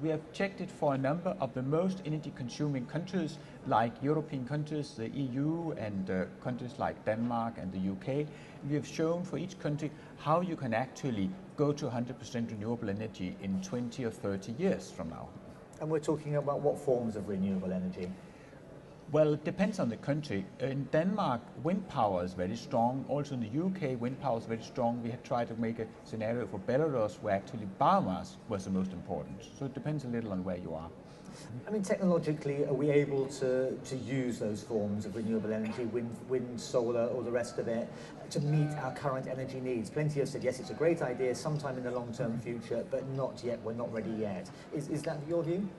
We have checked it for a number of the most energy-consuming countries, like European countries, the EU, and countries like Denmark and the UK. We have shown for each country how you can actually go to 100% renewable energy in 20 or 30 years from now. And we're talking about what forms of renewable energy? Well, it depends on the country. In Denmark, wind power is very strong. Also in the UK, wind power is very strong. We had tried to make a scenario for Belarus where actually biomass was the most important. So it depends a little on where you are. I mean, technologically, are we able to use those forms of renewable energy, wind, solar, or the rest of it, to meet our current energy needs? Plenty have said, yes, it's a great idea sometime in the long-term future, but not yet, we're not ready yet. Is that your view?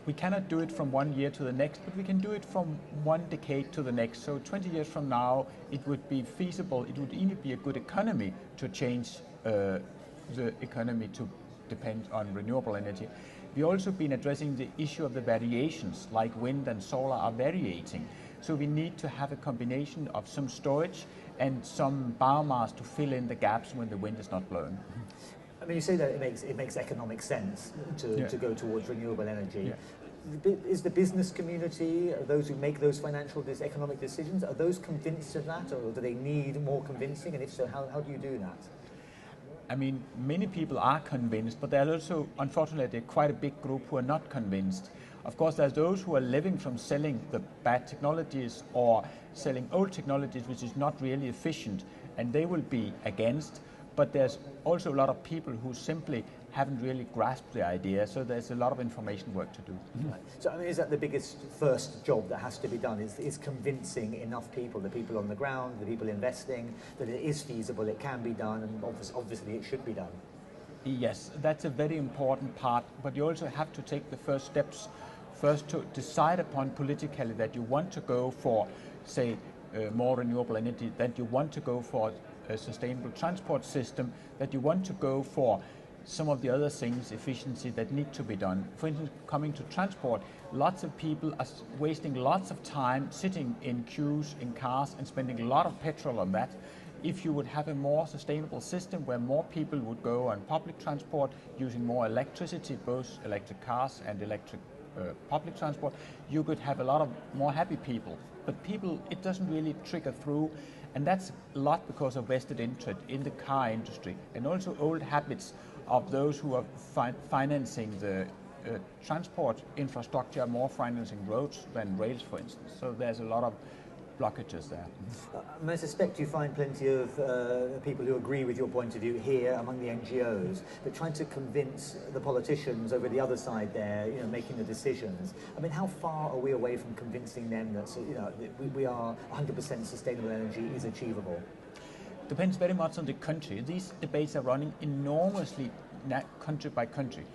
We cannot do it from one year to the next, but we can do it from one decade to the next. So 20 years from now, it would be feasible, it would even be a good economy to change the economy to depend on renewable energy. We've also been addressing the issue of the variations, like wind and solar are variating. So we need to have a combination of some storage and some biomass to fill in the gaps when the wind is not blowing. I mean, you say that it makes economic sense to go towards renewable energy. Yeah. Is the business community, those who make those economic decisions, are those convinced of that, or do they need more convincing? And if so, how do you do that? I mean, many people are convinced, but there are also, unfortunately, quite a big group who are not convinced. Of course, there's those who are living from selling the bad technologies or selling old technologies which is not really efficient, and they will be against. But there's also a lot of people who simply haven't really grasped the idea, so there's a lot of information work to do. Right. So I mean, is that the biggest first job that has to be done, is convincing enough people, the people on the ground, the people investing, that it is feasible, it can be done, and obviously it should be done? Yes, that's a very important part, but you also have to take the first steps. First, to decide upon politically that you want to go for, say, more renewable energy, that you want to go for a sustainable transport system, that you want to go for some of the other things, efficiency, that need to be done. For instance, coming to transport, lots of people are wasting lots of time sitting in queues in cars and spending a lot of petrol on that. If you would have a more sustainable system where more people would go on public transport using more electricity, both electric cars and electric public transport, you could have a lot of more happy people. But people, it doesn't really trigger through, and that's a lot because of vested interest in the car industry and also old habits of those who are financing the transport infrastructure, more financing roads than rails, for instance. So there's a lot of blockages there. I suspect you find plenty of people who agree with your point of view here among the NGOs, but trying to convince the politicians over the other side there, making the decisions. I mean, how far are we away from convincing them that we are 100% sustainable energy is achievable? Depends very much on the country. These debates are running enormously country by country.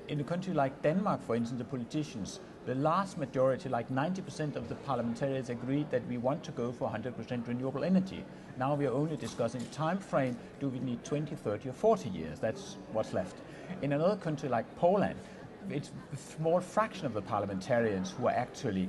In a country like Denmark, for instance, the politicians, the large majority, like 90% of the parliamentarians, agreed that we want to go for 100% renewable energy. Now we are only discussing time frame. Do we need 20, 30 or 40 years? That's what's left. In another country like Poland, it's a small fraction of the parliamentarians who are actually